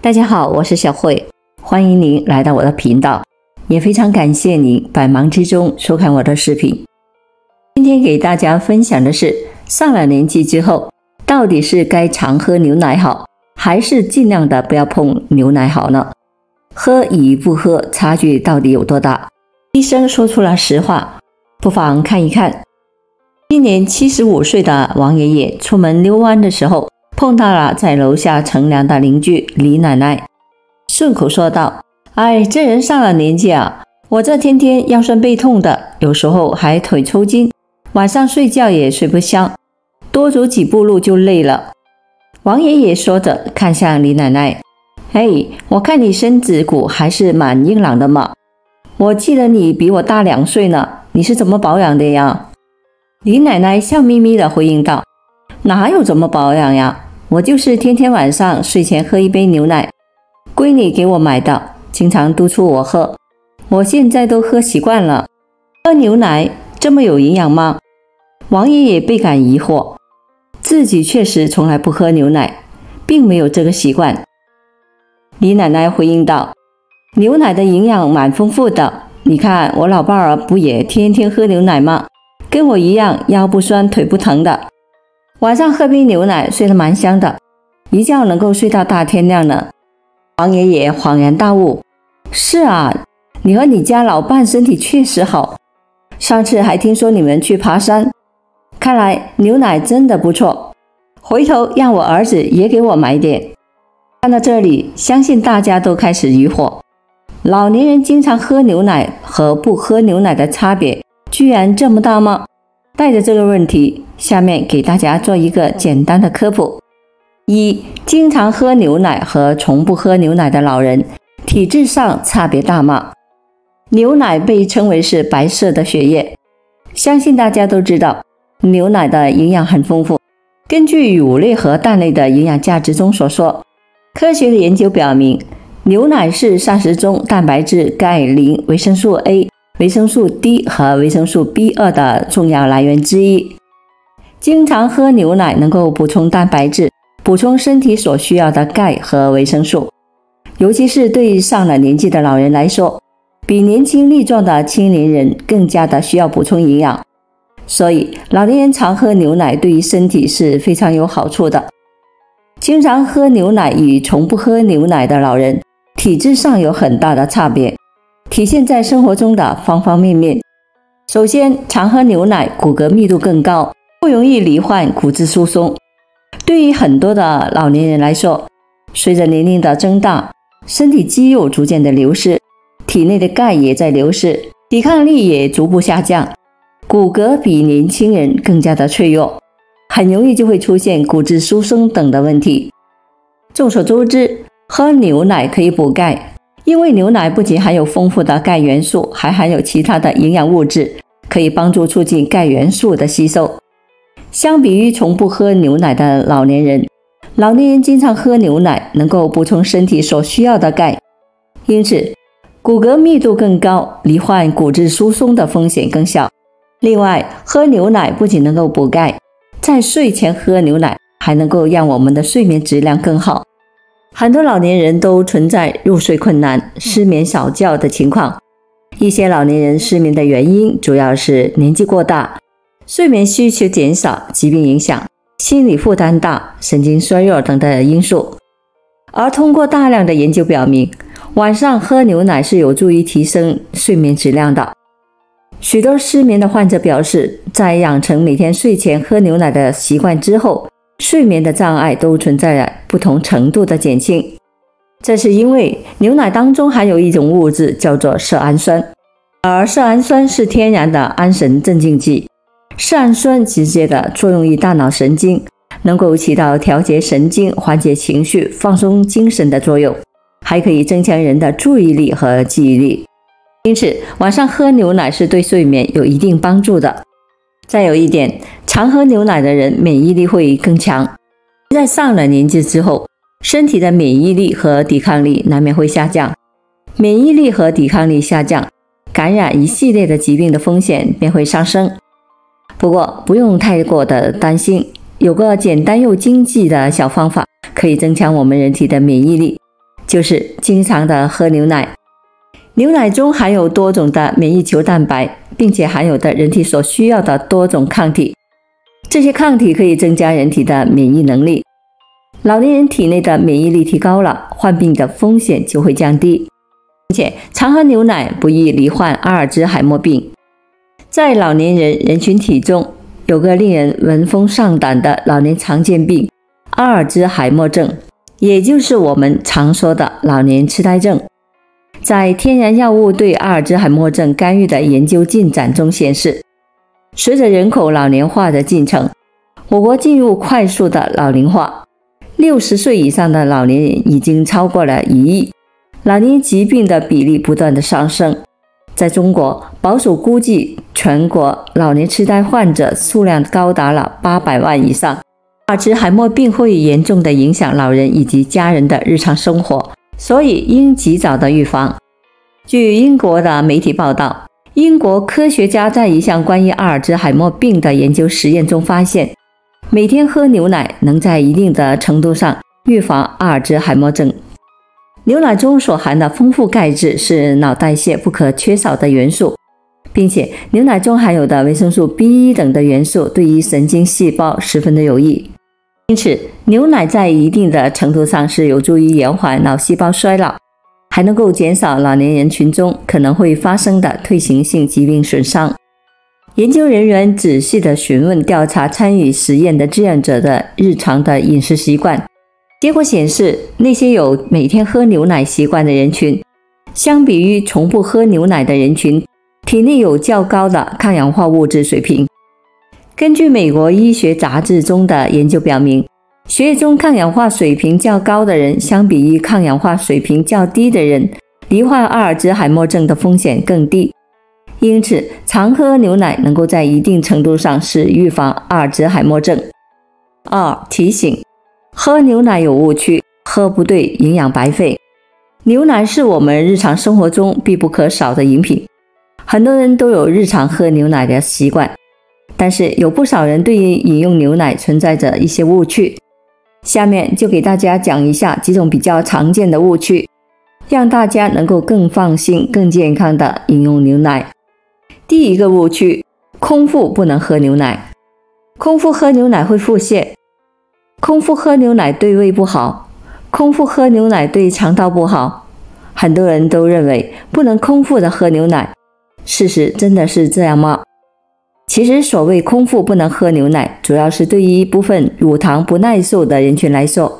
大家好，我是小慧，欢迎您来到我的频道，也非常感谢您百忙之中收看我的视频。今天给大家分享的是，上了年纪之后，到底是该常喝牛奶好，还是尽量的不要碰牛奶好呢？喝与不喝差距到底有多大？医生说出了实话，不妨看一看。今年75岁的王爷爷出门遛弯的时候，碰到了在楼下乘凉的邻居李奶奶，顺口说道：哎，这人上了年纪啊，我这天天腰酸背痛的，有时候还腿抽筋，晚上睡觉也睡不香，多走几步路就累了。王爷爷说着看向李奶奶，嘿，我看你身子骨还是蛮硬朗的嘛，我记得你比我大2岁呢，你是怎么保养的呀？李奶奶笑眯眯地回应道：哪有怎么保养呀，我就是天天晚上睡前喝一杯牛奶，闺女给我买的，经常督促我喝，我现在都喝习惯了。喝牛奶这么有营养吗？王爷爷倍感疑惑，自己确实从来不喝牛奶，并没有这个习惯。李奶奶回应道：牛奶的营养蛮丰富的，你看我老伴儿不也天天喝牛奶吗？跟我一样腰不酸腿不疼的，晚上喝杯牛奶睡得蛮香的，一觉能够睡到大天亮呢。王爷爷恍然大悟，是啊，你和你家老伴身体确实好，上次还听说你们去爬山，看来牛奶真的不错，回头让我儿子也给我买点。看到这里，相信大家都开始疑惑，老年人经常喝牛奶和不喝牛奶的差别居然这么大吗？带着这个问题，下面给大家做一个简单的科普。一、经常喝牛奶和从不喝牛奶的老人体质上差别大吗？牛奶被称为是白色的血液，相信大家都知道牛奶的营养很丰富。根据乳类和蛋类的营养价值中所说，科学的研究表明，牛奶是膳食中蛋白质、钙、磷、维生素 A、维生素 D 和维生素 B2 的重要来源之一。经常喝牛奶能够补充蛋白质，补充身体所需要的钙和维生素，尤其是对上了年纪的老人来说，比年轻力壮的青年人更加的需要补充营养，所以老年人常喝牛奶对于身体是非常有好处的。经常喝牛奶与从不喝牛奶的老人体质上有很大的差别，体现在生活中的方方面面。首先，常喝牛奶骨骼密度更高，不容易罹患骨质疏松。对于很多的老年人来说，随着年龄的增大，身体肌肉逐渐的流失，体内的钙也在流失，抵抗力也逐步下降，骨骼比年轻人更加的脆弱，很容易就会出现骨质疏松等的问题。众所周知，喝牛奶可以补钙，因为牛奶不仅含有丰富的钙元素，还含有其他的营养物质，可以帮助促进钙元素的吸收。相比于从不喝牛奶的老年人，老年人经常喝牛奶能够补充身体所需要的钙，因此骨骼密度更高，罹患骨质疏松的风险更小。另外，喝牛奶不仅能够补钙，在睡前喝牛奶还能够让我们的睡眠质量更好。很多老年人都存在入睡困难、失眠少觉的情况。一些老年人失眠的原因主要是年纪过大、睡眠需求减少、疾病影响、心理负担大、神经衰弱等的因素。而通过大量的研究表明，晚上喝牛奶是有助于提升睡眠质量的。许多失眠的患者表示，在养成每天睡前喝牛奶的习惯之后，睡眠的障碍都存在着不同程度的减轻。这是因为牛奶当中含有一种物质叫做色氨酸，而色氨酸是天然的安神镇静剂。色氨酸直接的作用于大脑神经，能够起到调节神经、缓解情绪、放松精神的作用，还可以增强人的注意力和记忆力。因此，晚上喝牛奶是对睡眠有一定帮助的。再有一点，常喝牛奶的人免疫力会更强。在上了年纪之后，身体的免疫力和抵抗力难免会下降，免疫力和抵抗力下降，感染一系列的疾病的风险便会上升。不过不用太过的担心，有个简单又经济的小方法可以增强我们人体的免疫力，就是经常的喝牛奶。牛奶中含有多种的免疫球蛋白，并且含有的人体所需要的多种抗体，这些抗体可以增加人体的免疫能力。老年人体内的免疫力提高了，患病的风险就会降低，并且常喝牛奶不易罹患阿尔兹海默病。在老年人群体中，有个令人闻风丧胆的老年常见病——阿尔兹海默症，也就是我们常说的老年痴呆症。在天然药物对阿尔兹海默症干预的研究进展中显示，随着人口老年化的进程，我国进入快速的老龄化，60岁以上的老年人已经超过了1亿，老年疾病的比例不断的上升。在中国，保守估计全国老年痴呆患者数量高达了800万以上。阿尔兹海默病会严重的影响老人以及家人的日常生活，所以应及早的预防。据英国的媒体报道，英国科学家在一项关于阿尔兹海默病的研究实验中发现，每天喝牛奶能在一定的程度上预防阿尔兹海默症。牛奶中所含的丰富钙质是脑代谢不可缺少的元素，并且牛奶中含有的维生素 B1 等的元素对于神经细胞十分的有益。因此，牛奶在一定的程度上是有助于延缓脑细胞衰老，还能够减少老年人群中可能会发生的退行性疾病损伤。研究人员仔细地询问调查参与实验的志愿者的日常的饮食习惯，结果显示，那些有每天喝牛奶习惯的人群，相比于从不喝牛奶的人群，体内有较高的抗氧化物质水平。根据美国医学杂志中的研究表明，血液中抗氧化水平较高的人，相比于抗氧化水平较低的人，罹患阿尔兹海默症的风险更低。因此，常喝牛奶能够在一定程度上是预防阿尔兹海默症。2. 提醒：喝牛奶有误区，喝不对，营养白费。牛奶是我们日常生活中必不可少的饮品，很多人都有日常喝牛奶的习惯，但是有不少人对于饮用牛奶存在着一些误区。下面就给大家讲一下几种比较常见的误区，让大家能够更放心、更健康的饮用牛奶。第一个误区：空腹不能喝牛奶。空腹喝牛奶会腹泻，空腹喝牛奶对胃不好，空腹喝牛奶对肠道不好。很多人都认为不能空腹的喝牛奶，事实真的是这样吗？其实所谓空腹不能喝牛奶，主要是对于一部分乳糖不耐受的人群来说，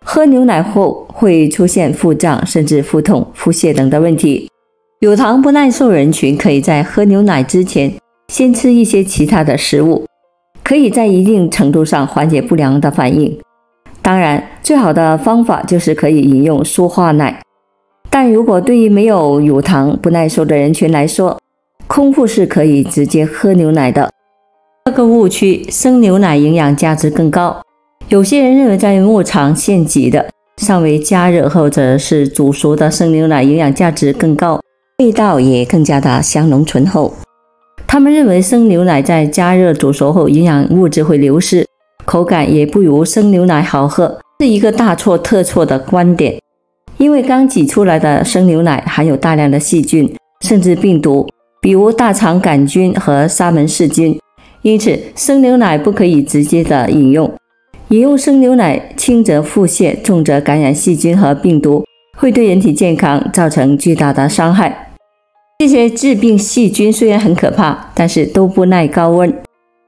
喝牛奶后会出现腹胀甚至腹痛、腹泻等的问题。乳糖不耐受人群可以在喝牛奶之前先吃一些其他的食物，可以在一定程度上缓解不良的反应。当然，最好的方法就是可以饮用舒化奶。但如果对于没有乳糖不耐受的人群来说，空腹是可以直接喝牛奶的。这个误区：生牛奶营养价值更高。有些人认为在牧场现挤的、尚未加热或者是煮熟的生牛奶营养价值更高，味道也更加的香浓醇厚。他们认为生牛奶在加热煮熟后营养物质会流失，口感也不如生牛奶好喝，是一个大错特错的观点。因为刚挤出来的生牛奶含有大量的细菌甚至病毒，比如大肠杆菌和沙门氏菌，因此生牛奶不可以直接的饮用。饮用生牛奶轻则腹泻，重则感染细菌和病毒，会对人体健康造成巨大的伤害。这些致病细菌虽然很可怕，但是都不耐高温，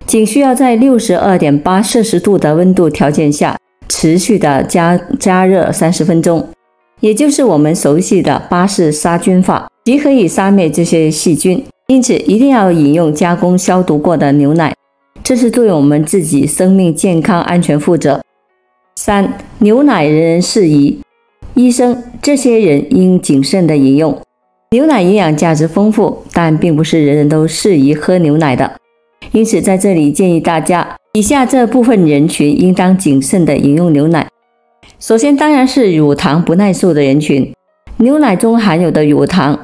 仅需要在 62.8 摄氏度的温度条件下持续的加热30分钟，也就是我们熟悉的巴氏杀菌法，即可以杀灭这些细菌。因此一定要饮用加工消毒过的牛奶，这是对我们自己生命健康安全负责。3. 牛奶人人适宜，医生这些人应谨慎的饮用。牛奶营养价值丰富，但并不是人人都适宜喝牛奶的，因此在这里建议大家，以下这部分人群应当谨慎的饮用牛奶。首先当然是乳糖不耐受的人群。牛奶中含有的乳糖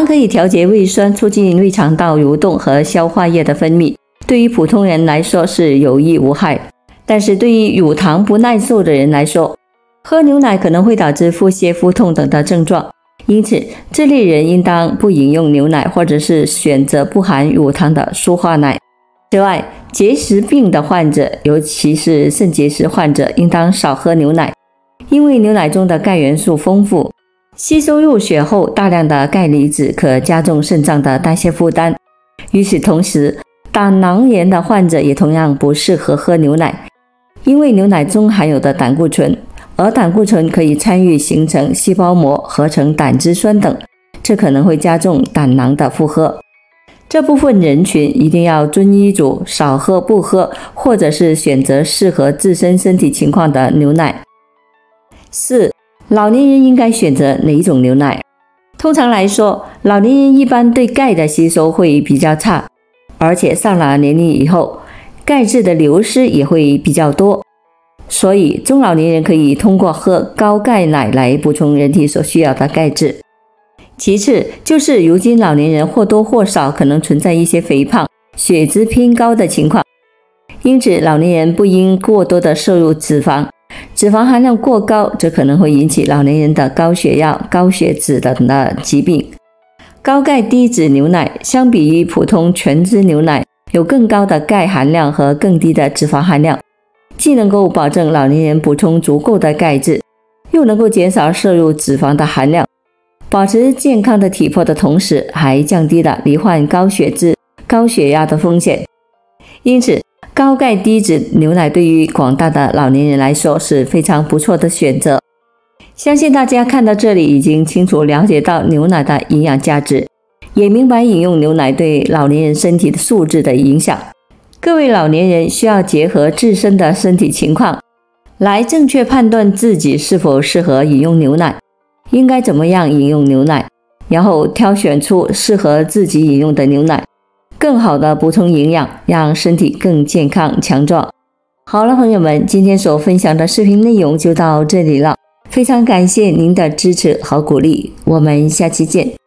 可以调节胃酸，促进胃肠道蠕动和消化液的分泌，对于普通人来说是有益无害。但是对于乳糖不耐受的人来说，喝牛奶可能会导致腹泻、腹痛等的症状，因此这类人应当不饮用牛奶，或者是选择不含乳糖的舒化奶。此外，结石病的患者，尤其是肾结石患者，应当少喝牛奶，因为牛奶中的钙元素丰富，吸收入血后，大量的钙离子可加重肾脏的代谢负担。与此同时，胆囊炎的患者也同样不适合喝牛奶，因为牛奶中含有的胆固醇，而胆固醇可以参与形成细胞膜，合成胆汁酸等，这可能会加重胆囊的负荷。这部分人群一定要遵医嘱，少喝不喝，或者是选择适合自身身体情况的牛奶。4. 老年人应该选择哪种牛奶？通常来说，老年人一般对钙的吸收会比较差，而且上了年龄以后，钙质的流失也会比较多，所以中老年人可以通过喝高钙奶来补充人体所需要的钙质。其次就是如今老年人或多或少可能存在一些肥胖、血脂偏高的情况，因此老年人不应过多的摄入脂肪，脂肪含量过高则可能会引起老年人的高血压、高血脂等的疾病。高钙低脂牛奶相比于普通全脂牛奶，有更高的钙含量和更低的脂肪含量，既能够保证老年人补充足够的钙质，又能够减少摄入脂肪的含量，保持健康的体魄的同时，还降低了罹患高血脂、高血压的风险。因此，高钙低脂牛奶对于广大的老年人来说是非常不错的选择。相信大家看到这里已经清楚了解到牛奶的营养价值，也明白饮用牛奶对老年人身体的素质的影响。各位老年人需要结合自身的身体情况，来正确判断自己是否适合饮用牛奶，应该怎么样饮用牛奶，然后挑选出适合自己饮用的牛奶，更好的补充营养，让身体更健康强壮。好了，朋友们，今天所分享的视频内容就到这里了，非常感谢您的支持和鼓励，我们下期见。